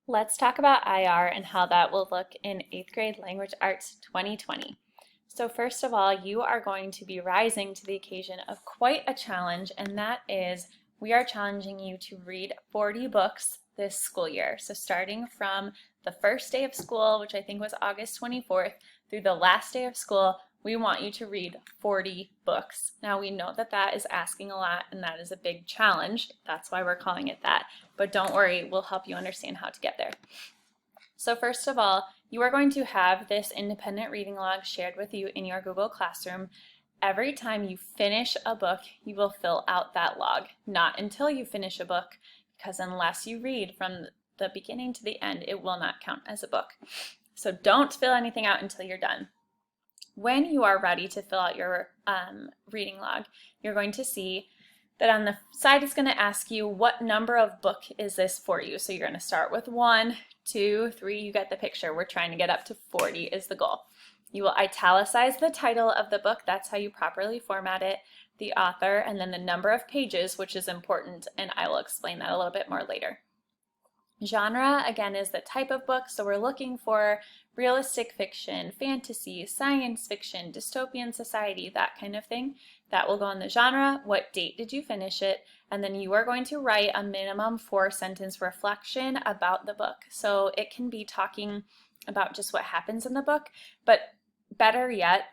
Let's talk about IR and how that will look in 8th grade Language Arts 2020. So first of all, you are going to be rising to the occasion of quite a challenge, and that is we are challenging you to read 40 books this school year. So starting from the first day of school, which I think was August 24th, through the last day of school, we want you to read 40 books. Now we know that that is asking a lot and that is a big challenge. That's why we're calling it that. But don't worry, we'll help you understand how to get there. So first of all, you are going to have this independent reading log shared with you in your Google Classroom. Every time you finish a book, you will fill out that log. Not until you finish a book, because unless you read from the beginning to the end, it will not count as a book. So don't fill anything out until you're done. When you are ready to fill out your reading log, you're going to see that on the side it's going to ask you what number of book is this for you. So you're going to start with 1, 2, 3, you get the picture. We're trying to get up to 40 is the goal. You will italicize the title of the book, that's how you properly format it, the author, and then the number of pages, which is important, and I will explain that a little bit more later. Genre, again, is the type of book, so we're looking for realistic fiction, fantasy, science fiction, dystopian society, that kind of thing. That will go in the genre. What date did you finish it? And then you are going to write a minimum 4-sentence reflection about the book. So it can be talking about just what happens in the book, but better yet,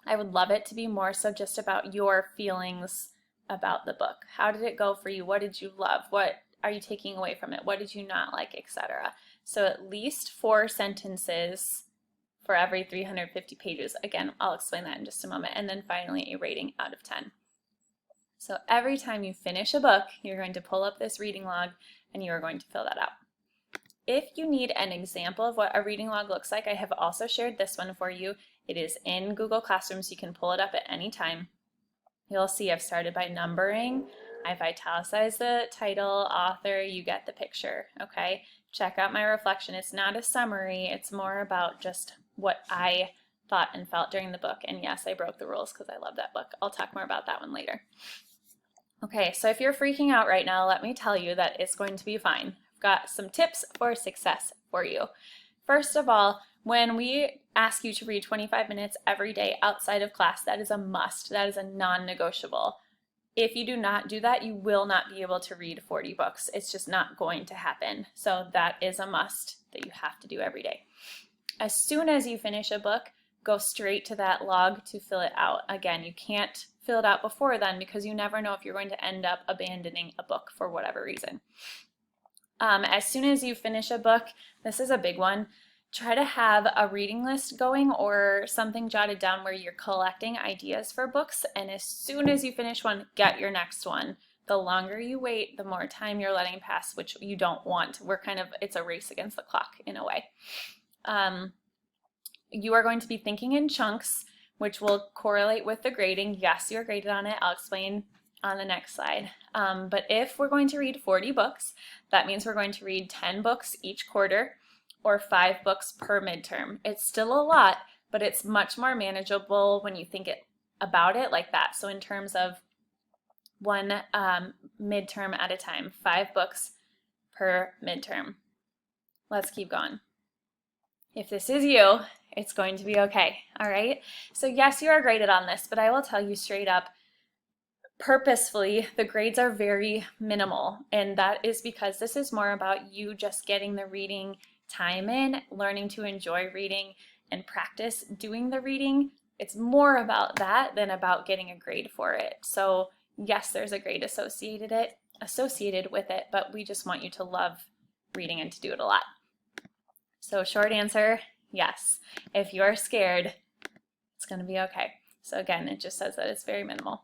I would love it to be more so just about your feelings about the book. How did it go for you? What did you love? What are you taking away from it? What did you not like, etc.? So at least 4 sentences for every 350 pages. Again, I'll explain that in just a moment. And then finally, a rating out of 10. So every time you finish a book, you're going to pull up this reading log and you are going to fill that out. If you need an example of what a reading log looks like, I have also shared this one for you. It is in Google Classroom, so you can pull it up at any time. You'll see I've started by numbering. I've italicized the title, author, you get the picture, okay? Check out my reflection. It's not a summary, it's more about just what I thought and felt during the book. And yes, I broke the rules because I love that book. I'll talk more about that one later. Okay, so if you're freaking out right now, let me tell you that it's going to be fine. I've got some tips for success for you. First of all, when we ask you to read 25 minutes every day outside of class, that is a must. That is a non-negotiable. If you do not do that, you will not be able to read 40 books. It's just not going to happen. So that is a must that you have to do every day. As soon as you finish a book, go straight to that log to fill it out. Again, you can't fill it out before then because you never know if you're going to end up abandoning a book for whatever reason. As soon as you finish a book, this is a big one, try to have a reading list going or something jotted down where you're collecting ideas for books, and as soon as you finish one, get your next one. The longer you wait, the more time you're letting pass, which you don't want. It's a race against the clock in a way. You are going to be thinking in chunks, which will correlate with the grading. Yes, you're graded on it. I'll explain on the next slide. But if we're going to read 40 books, that means we're going to read 10 books each quarter or 5 books per midterm. It's still a lot, but it's much more manageable when you think about it like that. So in terms of one midterm at a time, 5 books per midterm. Let's keep going. If this is you, it's going to be okay, all right? So yes, you are graded on this, but I will tell you straight up, purposefully, the grades are very minimal, and that is because this is more about you just getting the reading time in, learning to enjoy reading, and practice doing the reading. It's more about that than about getting a grade for it. So yes, there's a grade associated with it, but we just want you to love reading and to do it a lot. So short answer, yes. If you're scared, it's going to be okay. So again, it just says that it's very minimal.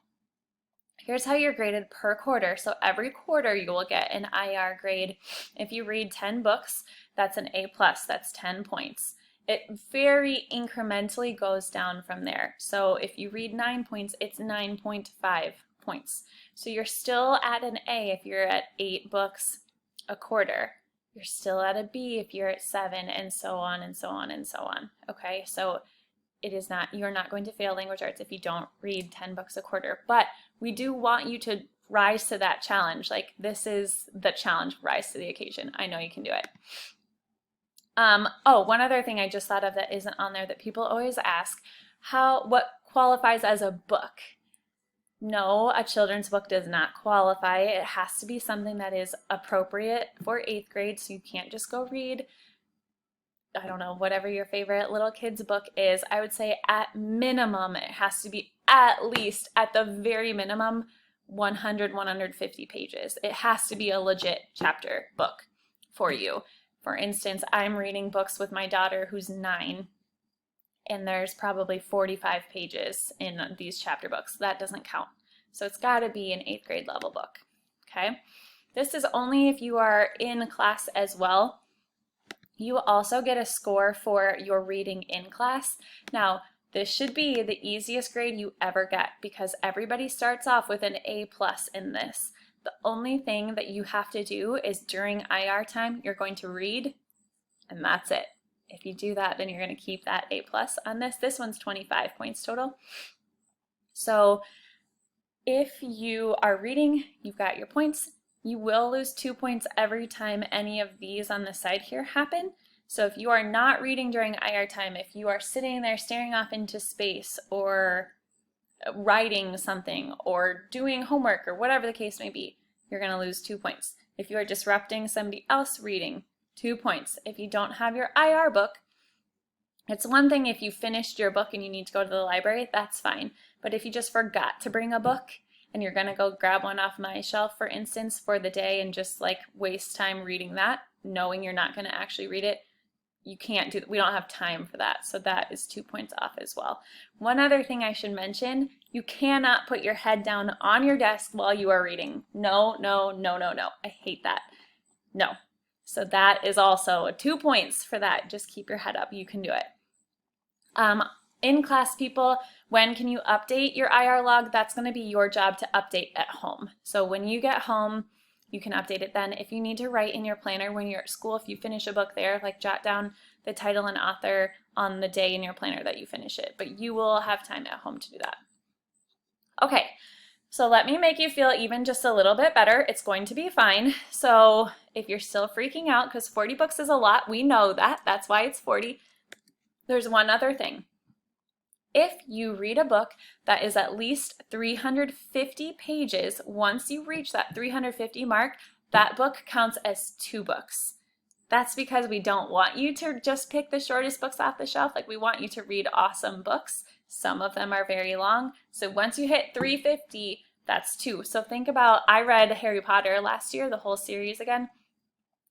Here's how you're graded per quarter. So every quarter you will get an IR grade. If you read 10 books, that's an A+, that's 10 points. It very incrementally goes down from there. So if you read 9 points, it's 9.5 points. So you're still at an A if you're at 8 books a quarter. You're still at a B if you're at 7, and so on and so on and so on. Okay, so you're not going to fail language arts if you don't read 10 books a quarter, but we do want you to rise to that challenge. Like, this is the challenge, rise to the occasion. I know you can do it. Oh, one other thing I just thought of that isn't on there that people always ask, what qualifies as a book? No, a children's book does not qualify. It has to be something that is appropriate for 8th grade, so you can't just go read, I don't know, whatever your favorite little kid's book is. I would say at minimum, it has to be at least, at the very minimum, 100, 150 pages. It has to be a legit chapter book for you. For instance, I'm reading books with my daughter who's 9, and there's probably 45 pages in these chapter books. That doesn't count. So it's got to be an 8th grade level book, okay? This is only if you are in class as well. You also get a score for your reading in class. Now, this should be the easiest grade you ever get because everybody starts off with an A+ in this. The only thing that you have to do is during IR time, you're going to read, and that's it. If you do that, then you're going to keep that A+ on this. This one's 25 points total. So if you are reading, you've got your points. You will lose 2 points every time any of these on the side here happen. So if you are not reading during IR time, if you are sitting there staring off into space or writing something or doing homework or whatever the case may be, you're going to lose 2 points. If you are disrupting somebody else reading, 2 points. If you don't have your IR book, it's one thing if you finished your book and you need to go to the library, that's fine. But if you just forgot to bring a book and you're going to go grab one off my shelf, for instance, for the day and just like waste time reading that, knowing you're not going to actually read it, you can't do that. We don't have time for that. So that is 2 points off as well. One other thing I should mention, you cannot put your head down on your desk while you are reading. No, no, no, no, no. I hate that. No. So that is also 2 points for that. Just keep your head up. You can do it. In class people, when can you update your IR log? That's going to be your job to update at home. So when you get home, you can update it then. If you need to write in your planner when you're at school, if you finish a book there, like jot down the title and author on the day in your planner that you finish it. But you will have time at home to do that. Okay, so let me make you feel even just a little bit better. It's going to be fine. So if you're still freaking out, because 40 books is a lot, we know that. That's why it's 40. There's one other thing. If you read a book that is at least 350 pages, once you reach that 350 mark, that book counts as 2 books. That's because we don't want you to just pick the shortest books off the shelf. Like, we want you to read awesome books. Some of them are very long. So once you hit 350, that's 2. So think about, I read Harry Potter last year, the whole series again.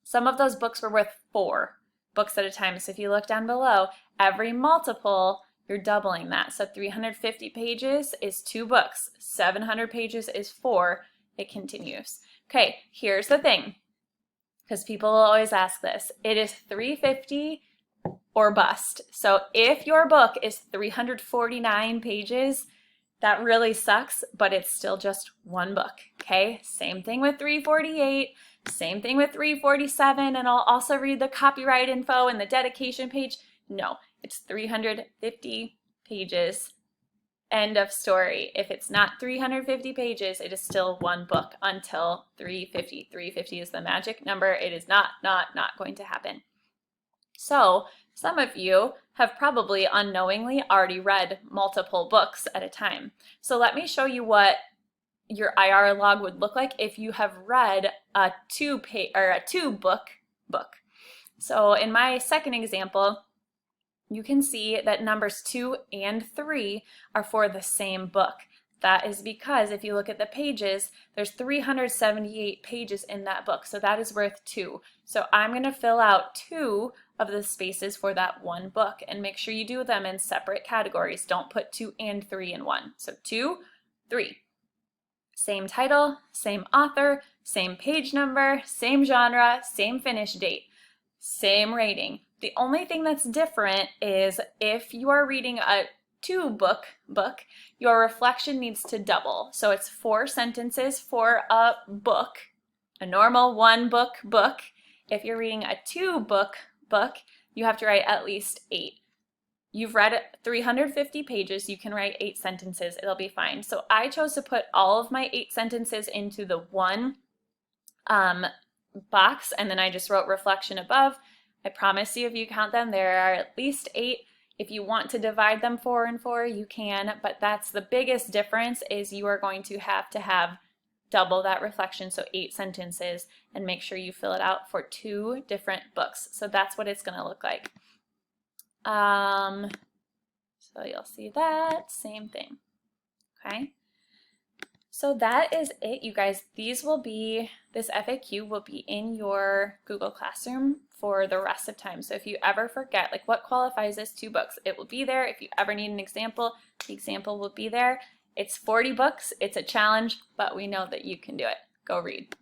Some of those books were worth 4 books at a time. So if you look down below, every multiple, you're doubling that. So 350 pages is 2 books. 700 pages is 4. It continues. Okay, here's the thing, because people will always ask this. It is 350 or bust. So if your book is 349 pages, that really sucks, but it's still just 1 book, okay? Same thing with 348, same thing with 347, and I'll also read the copyright info and the dedication page. No, it's 350 pages, end of story. If it's not 350 pages, it is still 1 book until 350. 350 is the magic number. It is not going to happen. So some of you have probably unknowingly already read multiple books at a time. So let me show you what your IR log would look like if you have read a 2 book. So in my second example, you can see that numbers 2 and 3 are for the same book. That is because if you look at the pages, there's 378 pages in that book, so that is worth 2. So I'm going to fill out 2 of the spaces for that 1 book, and make sure you do them in separate categories. Don't put 2 and 3 in one. So 2, 3. Same title, same author, same page number, same genre, same finish date, same rating. The only thing that's different is if you are reading a 2 book, your reflection needs to double. So it's 4 sentences for a book, a normal 1 book. If you're reading a 2 book, you have to write at least 8. You've read 350 pages, you can write 8 sentences, it'll be fine. So I chose to put all of my 8 sentences into the 1 box, and then I just wrote reflection above. I promise you, if you count them, there are at least 8. If you want to divide them 4 and 4, you can, but that's the biggest difference, is you are going to have double that reflection, so 8 sentences, and make sure you fill it out for 2 different books. So that's what it's going to look like. So you'll see that, same thing, okay? So that is it, you guys. This FAQ will be in your Google Classroom for the rest of time. So if you ever forget, like, what qualifies as 2 books, it will be there. If you ever need an example, the example will be there. It's 40 books, it's a challenge, but we know that you can do it. Go read.